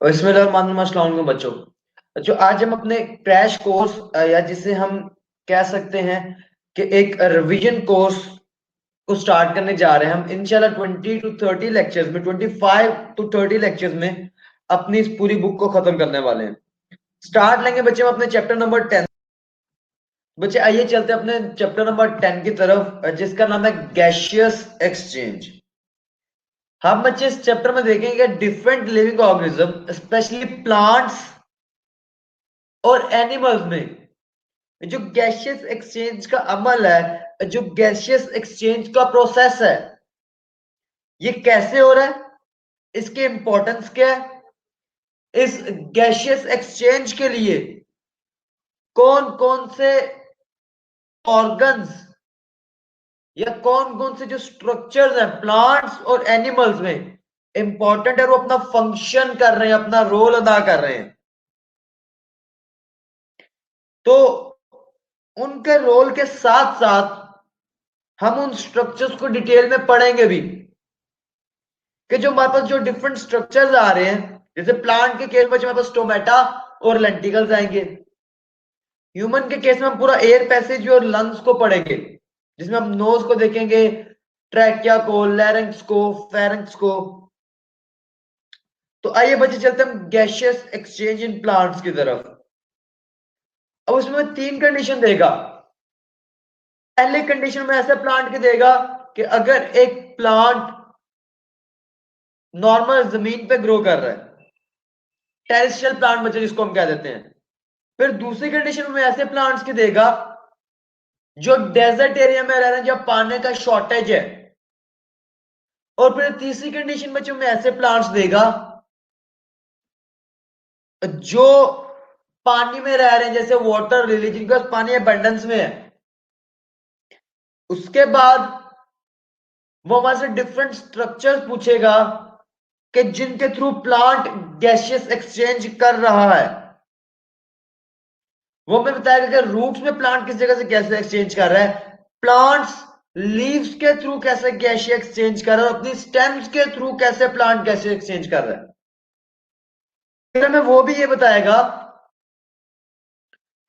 बिस्मिल्लाहिर्रहमानिर्रहीम बच्चों। जो आज हम अपने क्रैश कोर्स या जिसे हम कह सकते हैं कि एक रिवीजन कोर्स को स्टार्ट करने जा रहे हैं। हम इंशाल्लाह 20 to 30 लेक्चर्स में 25 to 30 लेक्चर्स में अपनी इस पूरी बुक को खत्म करने वाले हैं। स्टार्ट लेंगे बच्चे हम अपने चैप्टर नंबर 10। बच्चे आइए चलते हैं अपने चैप्टर नंबर 10 की तरफ, जिसका नाम है गैशियस एक्सचेंज। हम बच्चे इस चैप्टर में देखेंगे different living organism specially plants और एनिमल्स में जो गैशियस एक्सचेंज का अमल है, जो गैशियस एक्सचेंज का प्रोसेस है, ये कैसे हो रहा है, इसकी इंपॉर्टेंस क्या है, इस गैशियस एक्सचेंज के लिए कौन कौन से ऑर्गन्स या कौन कौन से जो स्ट्रक्चर्स हैं प्लांट्स और एनिमल्स में इंपॉर्टेंट है, वो अपना फंक्शन कर रहे हैं, अपना रोल अदा कर रहे हैं। तो उनके रोल के साथ साथ हम उन स्ट्रक्चर्स को डिटेल में पढ़ेंगे भी कि जो हमारे पास जो डिफरेंट स्ट्रक्चर्स आ रहे हैं। जैसे प्लांट के केस में हमारे पास स्टोमेटा और लेंटिकल्स आएंगे। ह्यूमन के केस में हम पूरा एयर पैसेज और लंग्स को पढ़ेंगे, जिसमें हम नोज को देखेंगे, ट्रैकिया को, लैरिंक्स को, फेरिंक्स को। तो आइए बच्चे चलते हैं हम गैशियस एक्सचेंज इन प्लांट्स की तरफ। अब उसमें 3 कंडीशन देगा। पहले कंडीशन में ऐसे प्लांट की देगा कि अगर एक प्लांट नॉर्मल जमीन पे ग्रो कर रहा है, टेरेस्ट्रियल प्लांट बच्चे जिसको हम कह देते हैं। फिर दूसरी कंडीशन में ऐसे प्लांट्स की देगा जो डेजर्ट एरिया में रह रहे हैं, जब पानी का शॉर्टेज है। और फिर तीसरी कंडीशन बच्चों में ऐसे प्लांट्स देगा जो पानी में रह रहे हैं, जैसे वाटर लिली जिनके पास पानी अबंडेंस में है। उसके बाद वो हमारे से डिफरेंट स्ट्रक्चर्स पूछेगा कि जिनके थ्रू प्लांट गैसियस एक्सचेंज कर रहा है। वो हमें बताएगा कि रूट्स में प्लांट किस जगह से कैसे एक्सचेंज कर रहा है, प्लांट्स लीव्स के थ्रू कैसे गैसियस एक्सचेंज कर रहा है, अपनी स्टेम्स के थ्रू कैसे प्लांट गैसियस एक्सचेंज कर रहा है। फिर हमें वो भी ये बताएगा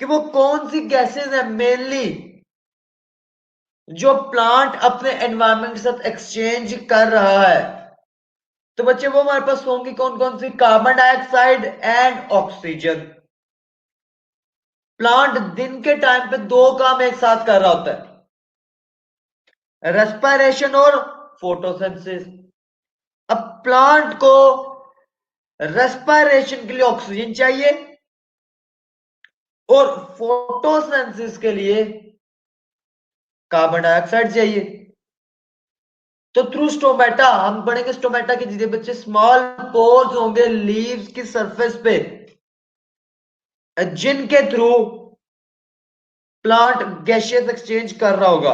कि वो कौन सी गैसेस है मेनली जो प्लांट अपने एनवायरमेंट के साथ एक्सचेंज कर रहा है। तो बच्चे वो हमारे पास होंगी कौन कौन सी, carbon dioxide and oxygen. Plant दिन के टाइम पे 2 काम एक साथ कर रहा होता है, रेस्पिरेशन और फोटोसिंथेसिस। अब प्लांट को रेस्पिरेशन के लिए ऑक्सीजन चाहिए और फोटोसिंथेसिस के लिए कार्बन डाइऑक्साइड चाहिए। तो थ्रू स्टोमेटा हम पढ़ेंगे, स्टोमेटा के जितने बच्चे स्मॉल पोर्स होंगे लीव्स की सरफेस पे, जिनके थ्रू प्लांट गैसियस एक्सचेंज कर रहा होगा।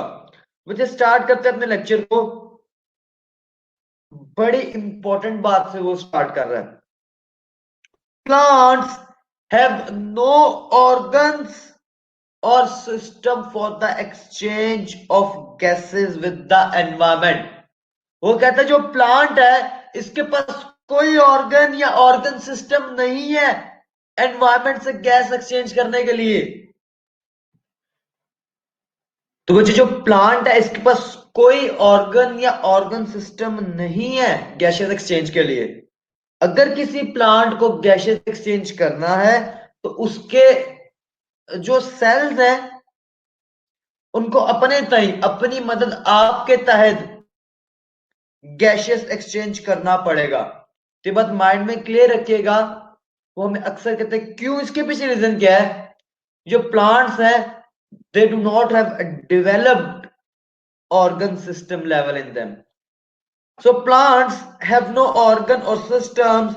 मुझे स्टार्ट करते हैं अपने लेक्चर को। बड़ी इंपॉर्टेंट बात से वो स्टार्ट कर रहा है। प्लांट्स हैव नो ऑर्गन्स और system for the exchange of gases with the environment. वो कहता है जो प्लांट है इसके पास कोई ऑर्गन या ऑर्गन सिस्टम नहीं है एनवायरमेंट से गैस एक्सचेंज करने के लिए। तो बच्चे जो प्लांट है इसके पास कोई ऑर्गन या ऑर्गन सिस्टम नहीं है गैसियस एक्सचेंज के लिए। अगर किसी प्लांट को गैसियस एक्सचेंज करना है तो उसके जो सेल्स हैं उनको अपने तय अपनी मदद आपके तहत गैसियस एक्सचेंज करना पड़ेगा। तो बात माइंड में क्लियर रखिएगा। वो हमें अक्सर कहते हैं क्यों, इसके पीछे रीजन क्या है। जो प्लांट्स हैं they do not have a developed organ system level in them. So plants have no organ or systems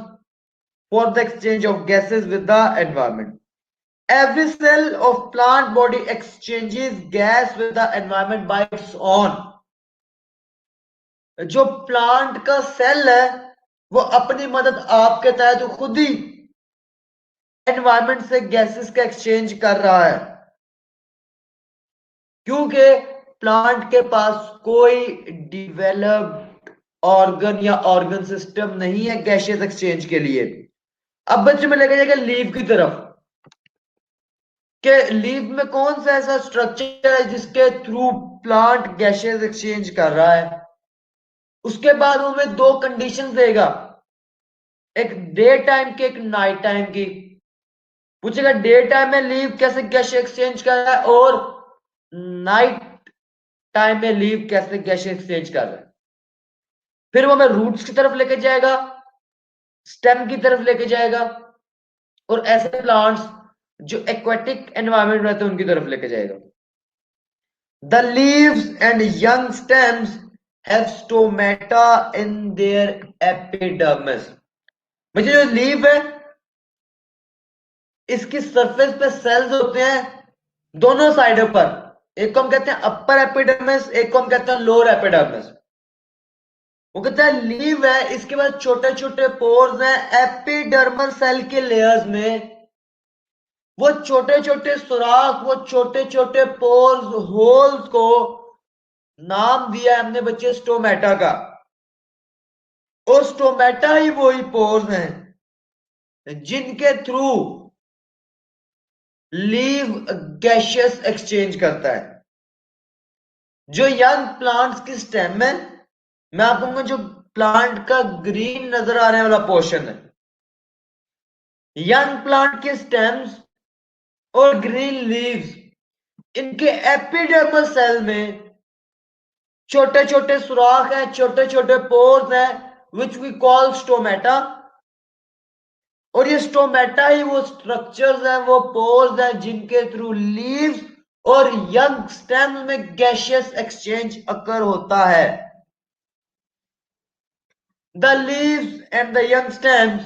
for the exchange of gases with the environment. Every cell of plant body exchanges gas with the environment by its own. जो plant का cell है वो अपनी मदद आपके तहत खुद ही environment से गैसेस का एक्सचेंज कर रहा है, क्योंकि प्लांट के पास कोई डिवेलप्ड ऑर्गन या ऑर्गन सिस्टम नहीं है गैसियस एक्सचेंज के लिए। अब बच्चे में लेके जाएगा लीव की तरफ, कि लीव में कौन सा ऐसा स्ट्रक्चर है जिसके थ्रू प्लांट गैसेस एक्सचेंज कर रहा है। उसके बाद वो हमें दो कंडीशन देगा, एक डे टाइम की, एक नाइट टाइम की। पूछेगा डे टाइम में लीव कैसे गैस एक्सचेंज कर रहा है, और नाइट टाइम में लीव कैसे गैस एक्सचेंज कर रहा है। फिर वो हमें रूट्स की तरफ लेके जाएगा, स्टेम की तरफ लेके जाएगा, और ऐसे प्लांट्स जो एक्वेटिक एनवायरमेंट में रहते हैं उनकी तरफ लेके जाएगा। The leaves and young stems have stomata in their epidermis. मुझे जो लीव है इसकी सरफेस पे सेल्स होते हैं दोनों साइडों पर। एक को हम कहते हैं अपर एपिडर्मिस, एक को हम कहते हैं लोअर एपिडर्मिस। वो कहता है लीव है, इसके बाद छोटे छोटे पोर्स हैं एपिडर्मल सेल के लेयर्स में। वो छोटे छोटे सुराख, वो छोटे छोटे पोर्स, होल्स को नाम दिया है हमने बच्चे स्टोमेटा का। और स्टोमेटा ही वही पोर्स हैं जिनके थ्रू लीव गैशियस एक्सचेंज करता है। जो यंग प्लांट्स की स्टेम है, मैं आपको जो प्लांट का ग्रीन नजर आने वाला पोर्शन है, यंग प्लांट के स्टेम्स और ग्रीन लीव्स, इनके एपिडर्मल सेल में छोटे छोटे सुराख हैं, छोटे छोटे पोर्स हैं, विच वी कॉल स्टोमेटा। और ये स्टोमेटा ही वो स्ट्रक्चर्स हैं, वो पोर्स हैं जिनके थ्रू लीव्स और यंग स्टेम में गैशियस एक्सचेंज अकर होता है। The leaves and the young stems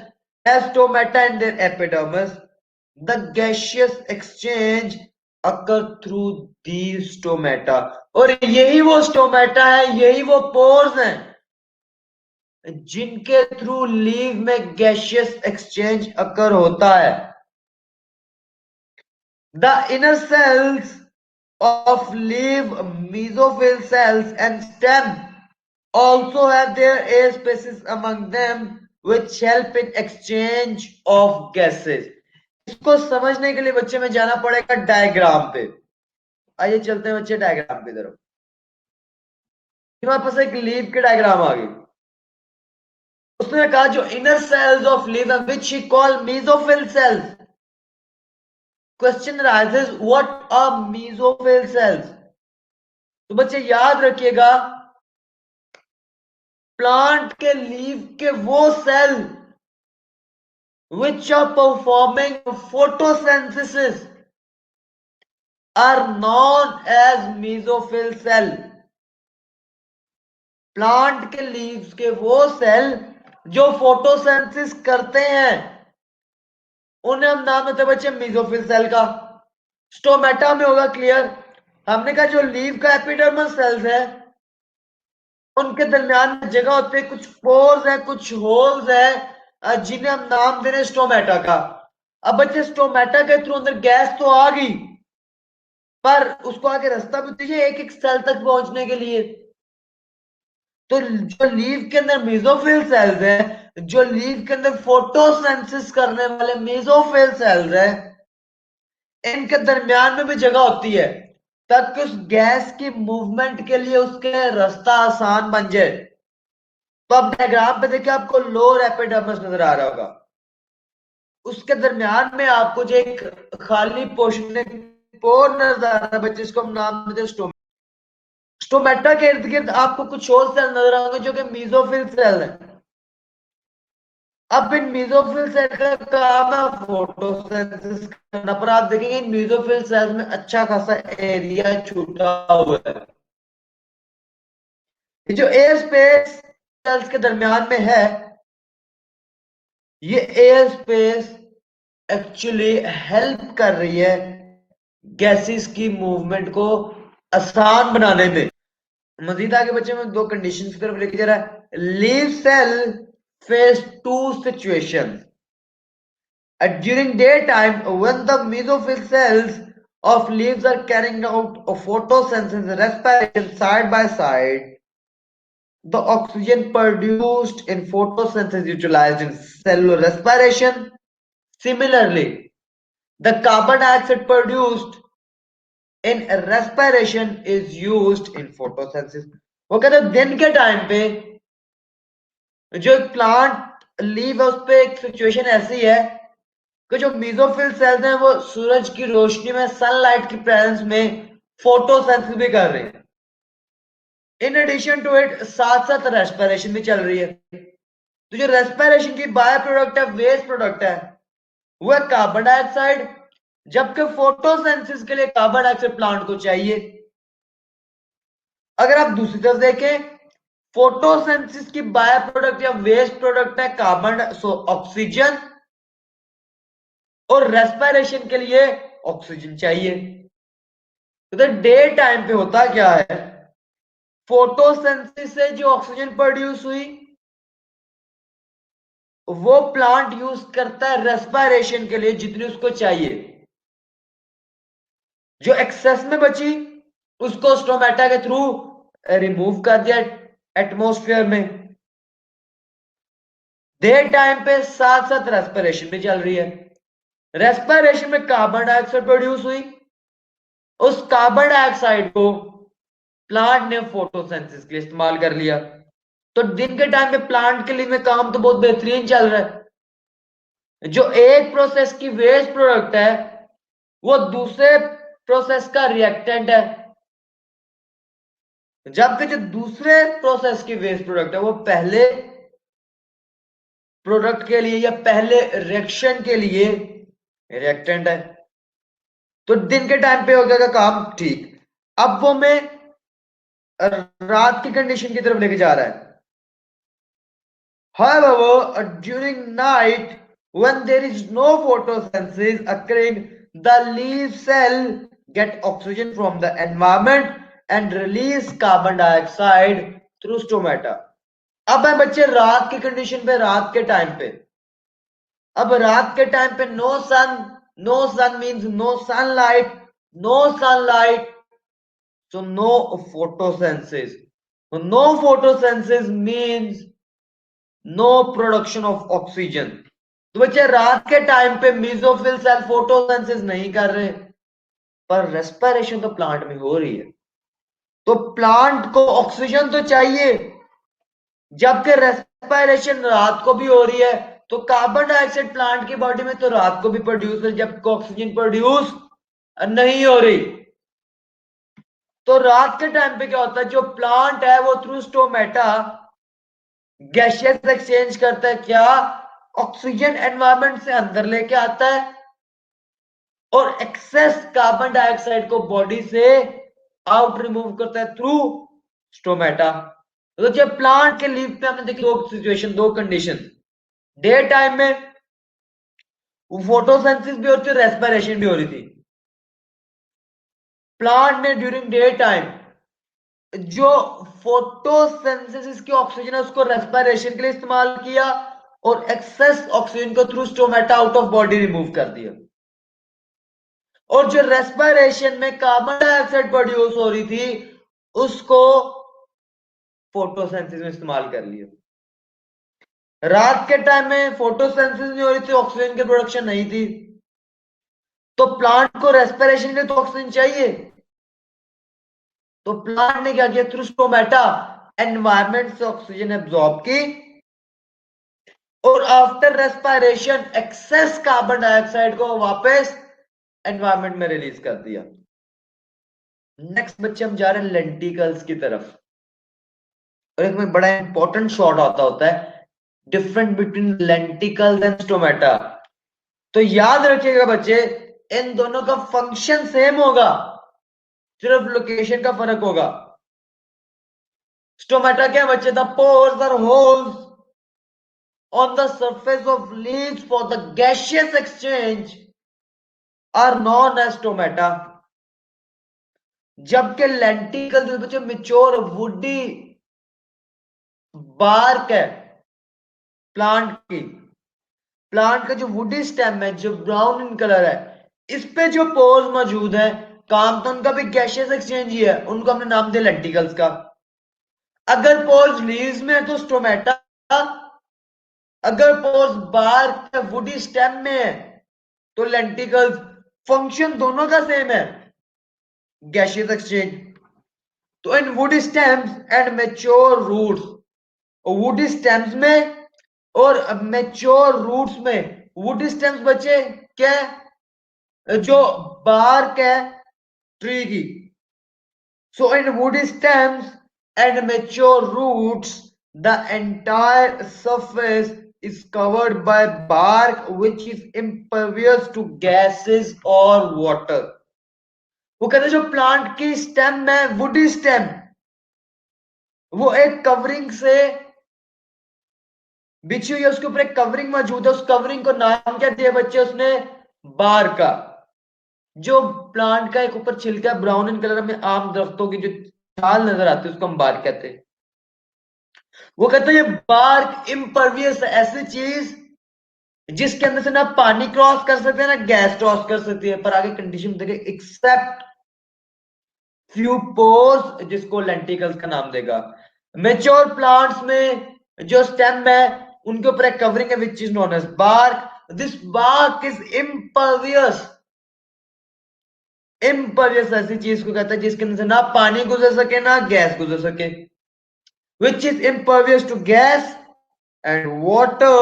have stomata in their epidermis. The gaseous exchange occur through these stomata. और यही वो स्टोमेटा है, यही वो पोर्स हैं जिनके थ्रू लीव में गैशियस एक्सचेंज अकर होता है। The inner cells of leaf, mesophyll cells and stem also have their air spaces among them which help in exchange of gases. इसको समझने के लिए बच्चे में जाना पड़ेगा डायग्राम पे। आइए चलते हैं बच्चे डायग्राम की तरफ। हमारे पास एक लीफ की डायग्राम आ गई। उसने कहा जो inner cells of leaf which he call mesophyll cells. Question raises what are mesophyll cells. तो बच्चे याद रखिएगा, प्लांट के लीफ के वो cell which are performing photosynthesis are known as mesophyll cell. Plant के लीव्स के वो सेल जो फोटोसिंथेसिस करते हैं उन्हें हम नाम देते हैं बच्चे मेसोफिल सेल का। स्टोमेटा में होगा क्लियर। हमने कहा जो लीव का एपिडर्मल सेल्स है उनके दरमियान में जगह होती है, कुछ पोर्स है, कुछ होल्स है, जिन्हें हम नाम दे रहे हैं स्टोमेटा का। अब बच्चे स्टोमेटा के थ्रू अंदर गैस तो आ गई, पर उसको आगे रास्ता भी दीजिए एक एक सेल तक पहुंचने के लिए। तो जो लीव के अंदर मेसोफिल सेल्स है, जो लीव के अंदर फोटोसिंथेसिस करने वाले मेसोफिल सेल्स है, इनके दरमियान में भी जगह होती है ताकि उस गैस की मूवमेंट के लिए उसके रास्ता आसान बन जाए। तो अब डायग्राम पे देखिए आपको लोअर एपिडर्मिस नजर आ रहा होगा, उसके दरमियान में आपको जो एक खाली पोर्शन पोर नजर आ रहा है बच्चे, इसको हम नाम देते हैं स्टोमेटा। स्टोमेटा के इर्द गिर्द आपको कुछ और सेल नजर आएंगे जो कि मेसोफिल सेल है। अब इन मेसोफिल सेल का काम है फोटोसिंथेसिस करना, पर आप देखेंगे इन मेसोफिल सेल्स में अच्छा खासा एरिया छूटा हुआ है। ये जो एयर स्पेस सेल्स के दरमियान में है, ये एयर स्पेस एक्चुअली हेल्प कर रही है गैसेस की मूवमेंट को आसान बनाने में। मजीद आगे बच्चे में दो कंडीशन की तरफ लेके जा रहा है। Leaf cell face two situation during daytime when the mesophyll cells of leaves are carrying out a photosynthesis and respiration side by side. The oxygen produced in photosynthesis utilized in cellular respiration Similarly, the carbon dioxide produced in respiration is used in photosynthesis. वो कहते हैं दिन के time पे जो plant leave है उस पे एक सिचुएशन ऐसी है कि जो मीजोफिल सेल्स हैं वो सूरज की रोशनी में सनलाइट की प्रेजेंस में फोटोसिंथेसिस भी कर रहे हैं। इन एडिशन टू इट साथ साथ रेस्पिरेशन भी चल रही है। तो जो रेस्पिरेशन की बाय प्रोडक्ट है, वेस्ट प्रोडक्ट है, वो है कार्बन डाइऑक्साइड, जबकि फोटोसिंथेसिस के लिए कार्बन डाइऑक्साइड प्लांट को चाहिए। अगर आप दूसरी तरफ देखें, फोटोसिंथेसिस की बाय प्रोडक्ट या वेस्ट प्रोडक्ट है कार्बन ऑक्सीजन, और रेस्पिरेशन के लिए ऑक्सीजन चाहिए। तो डे टाइम पे होता क्या है, फोटोसिंथेसिस से जो ऑक्सीजन प्रोड्यूस हुई वो प्लांट यूज करता है रेस्पिरेशन के लिए जितनी उसको चाहिए। जो एक्सेस में बची उसको स्टोमेटा के थ्रू रिमूव कर दिया एटमॉस्फेयर में। डे टाइम पे साथ साथ रेस्पिरेशन भी चल रही है। रेस्पिरेशन में कार्बन डाइऑक्साइड प्रोड्यूस हुई, उस कार्बन डाइऑक्साइड को प्लांट ने फोटोसिंथेसिस के लिए इस्तेमाल कर लिया। तो दिन के टाइम पे प्लांट के लिए में काम तो बहुत बेहतरीन चल रहा है। जो एक प्रोसेस की वेस्ट प्रोडक्ट है वो दूसरे प्रोसेस का रिएक्टेंट है, जबकि जो दूसरे प्रोसेस की वेस्ट प्रोडक्ट है वो पहले प्रोडक्ट के लिए या पहले रिएक्शन के लिए रिएक्टेंट है। तो दिन के टाइम पे हो गया काम ठीक। अब वो मैं रात की कंडीशन की तरफ लेके जा रहा है। However, during night, when there is no photosynthesis occurring, the leaf cell get oxygen from the environment and release carbon dioxide through stomata. अब है बच्चे रात की कंडीशन पे, रात के टाइम पे। अब रात के टाइम पे no sun means no sunlight, no sunlight, so no photosynthesis. So no photosynthesis means no production of oxygen. तो बच्चे रात के टाइम पे मीजोफिल सेल फोटोसिंथेसिस नहीं कर रहे, पर रेस्पिरेशन तो प्लांट में हो रही है। तो प्लांट को ऑक्सीजन तो चाहिए, जबकि रेस्पिरेशन रात को भी हो रही है। तो कार्बन डाइऑक्साइड प्लांट की बॉडी में तो रात को भी प्रोड्यूस है, जबकि ऑक्सीजन प्रोड्यूस नहीं हो रही। तो रात के टाइम पे क्या होता है, जो प्लांट है वो थ्रू स्टोमेटा गैसियस एक्सचेंज करता है, क्या ऑक्सीजन एनवायरनमेंट से अंदर लेके आता है और एक्सेस कार्बन डाइऑक्साइड को बॉडी से आउट रिमूव करता है थ्रू स्टोमेटा। तो जब प्लांट के लीफ पे हमने देखी दो सिचुएशन, दो कंडीशन, डे टाइम में फोटोसिंथेसिस भी होती है, रेस्पिरेशन भी हो रही थी। प्लांट ने ड्यूरिंग डे टाइम जो फोटोसिंथेसिस की ऑक्सीजन है उसको रेस्पिरेशन के लिए इस्तेमाल किया और एक्सेस ऑक्सीजन को through stomata out of body remove कर दिया। और जो रेस्पिरेशन में कार्बन डाइऑक्साइड प्रोड्यूस हो रही थी उसको फोटोसिंथेसिस में इस्तेमाल कर लिया। रात के टाइम में फोटोसिंथेसिस नहीं हो रही थी, ऑक्सीजन की प्रोडक्शन नहीं थी, तो प्लांट को रेस्पिरेशन के लिए तो ऑक्सीजन चाहिए। तो प्लांट ने क्या किया, थ्रू स्टोमेटा एनवायरनमेंट से ऑक्सीजन एब्जॉर्ब की और after respiration excess carbon dioxide को वापस एनवायरनमेंट में रिलीज कर दिया। नेक्स्ट बच्चे हम जा रहे हैं लेंटिकल्स की तरफ, और एक में बड़ा इंपॉर्टेंट शॉर्ट आता होता है, different between lenticels and stomata. तो याद रखिएगा बच्चे, इन दोनों का फंक्शन सेम होगा, सिर्फ लोकेशन का फर्क होगा। स्टोमेटा क्या बच्चे, the pores are holes on the surface of leaves for the gaseous exchange are known as stomata, जबकि लेंटिकल जो बच्चे मिच्योर वुडी बार्क है प्लांट की, प्लांट का जो वुडी स्टेम है जो ब्राउन इन कलर है, इस पे जो पोर्स मौजूद है, काम तो उनका भी गैशियस एक्सचेंज ही है, उनको हमने नाम दिया लेंटिकल्स का। अगर पोर्स लीव्स में है तो स्टोमेटा, अगर पोर्स बार्क वुडी स्टेम में है तो लेंटिकल्स, फंक्शन दोनों का सेम है, गैशियस एक्सचेंज। तो in woody stems and mature roots, woody stems में और मेच्योर रूट्स में, वुडी स्टेम्स बचे क्या, जो बार्क है ट्री की। So in woody stems and mature roots, the entire surface is covered by bark which is impervious to gases or water. वो कहते हैं जो प्लांट की स्टेम है, वुडी स्टेम, वो एक कवरिंग से बिछी हुई है, उसके ऊपर एक कवरिंग मौजूद है। उस कवरिंग को नाम क्या दिया बच्चे उसने, बार का। जो प्लांट का एक ऊपर छिलका ब्राउन इन कलर में, आम दरख्तों की जो छाल नजर आती है उसको हम बार कहते हैं। वो कहते हैं ये बार्क इम्परवियस है, ऐसी चीज जिसके अंदर से ना पानी क्रॉस कर सकते हैं ना गैस क्रॉस कर सकती है। पर आगे कंडीशन देखे, एक्सेप्ट फ्यू पोर्स, जिसको लेंटिकल्स का नाम देगा। मेच्योर प्लांट्स में जो स्टेम है उनके ऊपर एक कवरिंग है which is known as bark. This bark is impervious. Impervious ऐसी चीज को कहते हैं जिसके अंदर से ना पानी गुजर सके ना गैस गुजर सके, which is impervious to gas and water.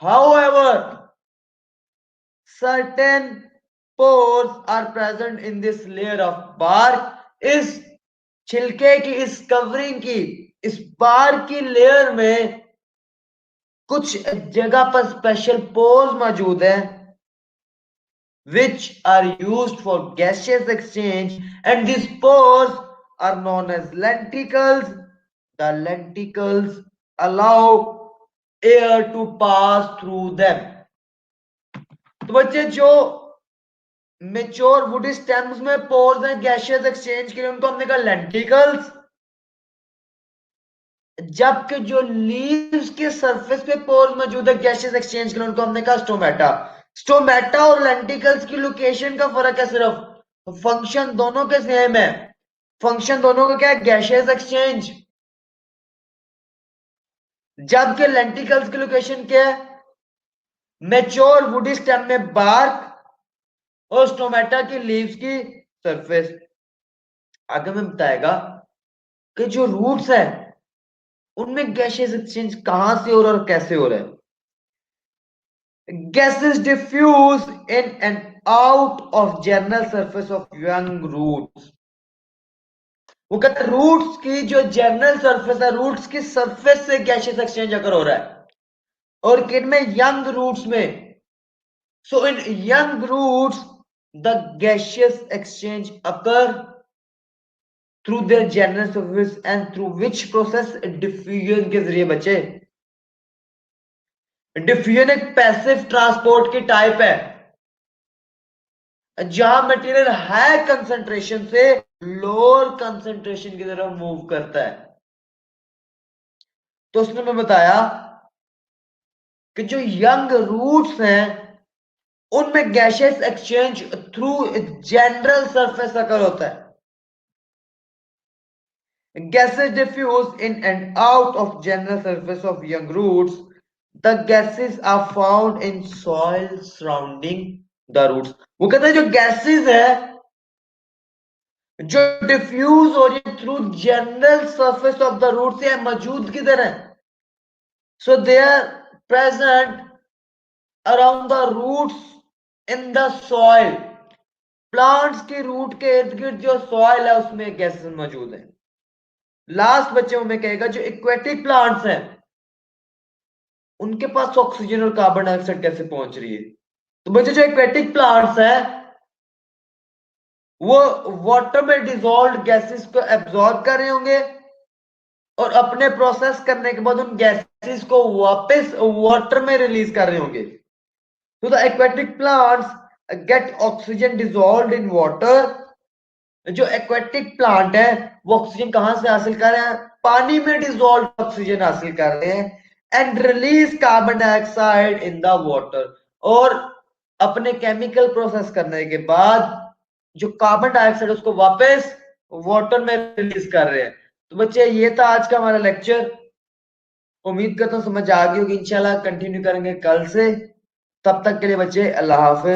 However, certain pores are present in this layer of bark. इस छिलके की, इस कवरिंग की, इस बार की लेयर में कुछ जगह पर स्पेशल पोर्स मौजूद है which are used for gaseous exchange, and these pores are known as lenticles. The lenticles allow air to pass through them. तो बच्चे जो मेच्योर वुडी स्टेम्स में पोर्स हैं गैशियस एक्सचेंज के लिए, उनको हमने कहा लेंटिकल्स। जबकि जो लीव्स के सरफेस पे पोर्स मौजूद है गैशियस एक्सचेंज के लिए, उनको हमने कहा स्टोमेटा। स्टोमेटा और लेंटिकल्स की लोकेशन का फर्क है सिर्फ, फंक्शन दोनों के सेम है। फंक्शन दोनों का क्या है, गैशियस एक्सचेंज। जबकि लेंटिकल्स की लोकेशन क्या है, मेच्योर वुडी स्टेम में बार्क और स्टोमेटा की लीव्स की सरफेस। आगे में बताएगा कि जो रूट्स है उनमें गैशियस एक्सचेंज कहां से हो रहा है और कैसे हो रहा है। Gases diffuse in and out of general surface of young roots. वो कहते हैं रूट्स की जो जनरल सरफेस है, रूट्स की सरफेस से गैशियस एक्सचेंज अगर हो रहा है। और किन में, यंग रूट्स में। So in young roots the gaseous exchange occur through their general surface and through which process, diffusion के जरिए बचे। डिफ्यूजन एक पैसिव ट्रांसपोर्ट की टाइप है जहां मटेरियल हाई कंसंट्रेशन से लोअर कंसंट्रेशन की तरफ मूव करता है। तो उसने मैं बताया कि जो यंग रूट्स हैं उनमें gaseous exchange through general surface occur होता है। Gases diffuse in and out of general surface of young roots. The gases are found in soil surrounding the roots. वो कहते हैं जो गैसेस है जो डिफ्यूज हो रही है through general surface of the root से मौजूद किधर है, so they are present around the roots in the soil. Plants के रूट के इर्द गिर्द जो सॉइल है उसमें गैसेस मौजूद है। लास्ट बच्चे में कहेगा जो एक्वेटिक प्लांट्स हैं उनके पास ऑक्सीजन और कार्बन डाइऑक्साइड कैसे पहुंच रही है। तो बच्चे जो एक्वेटिक प्लांट्स हैं वो वाटर में डिजोल्व गैसेस को एब्जॉर्ब कर रहे होंगे और अपने प्रोसेस करने के बाद उन गैसेस को वापस वाटर में रिलीज कर रहे होंगे। तो the aquatic plants gate oxygen dissolve in water. जो एक्वेटिक प्लांट है वो ऑक्सीजन कहां से हासिल कर रहे हैं, पानी में डिजोल्व ऑक्सीजन हासिल कर रहे हैं and release carbon dioxide in the water. और अपने केमिकल प्रोसेस करने के बाद जो कार्बन डाइऑक्साइड उसको वापस वाटर में रिलीज कर रहे हैं। तो बच्चे ये था आज का हमारा लेक्चर। उम्मीद करता हूँ समझ आ गई होगी। इंशाल्लाह कंटिन्यू करेंगे कल से। तब तक के लिए बच्चे अल्लाह हाफ़िज़।